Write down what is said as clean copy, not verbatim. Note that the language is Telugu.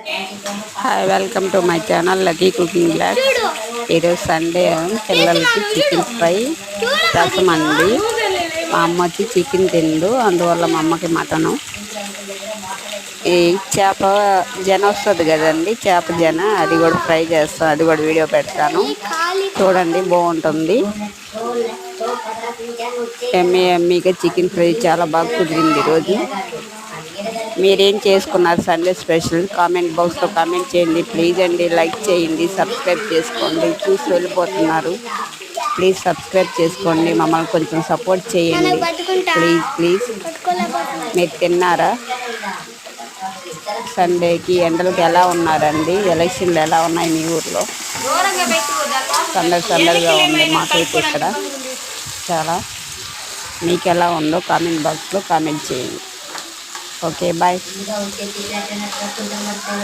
Hi, welcome to my channel lucky cooking blog. ఈరోజు సండే పిల్లలకి చికెన్ ఫ్రై రసం అండి. మా అమ్మ వచ్చి చికెన్ తిండు, అందువల్ల మా అమ్మకి మటను. ఈ చేప జన వస్తుంది కదండి, చేప జన, అది కూడా ఫ్రై చేస్తాను, అది కూడా వీడియో పెడతాను చూడండి, బాగుంటుంది. ఎమ్మీగా చికెన్ ఫ్రై చాలా బాగా కుదిరింది ఈరోజు. మీరేం చేసుకున్నారు సండే స్పెషల్? కామెంట్ బాక్స్లో కామెంట్ చేయండి ప్లీజ్ అండి. లైక్ చేయండి, సబ్స్క్రైబ్ చేసుకోండి. చూసి వెళ్ళిపోతున్నారు, ప్లీజ్ సబ్స్క్రైబ్ చేసుకోండి, మమ్మల్ని కొంచెం సపోర్ట్ చేయండి ప్లీజ్. మీరు తిన్నారా? సండేకి ఎండలకు ఎలా ఉన్నారండి? ఎలక్షన్లు ఎలా ఉన్నాయి మీ ఊర్లో? సందడిగా ఉంది మాకైతే ఇక్కడ చాలా. మీకు ఎలా ఉందో కామెంట్ బాక్స్లో కామెంట్ చేయండి. Okay, bye.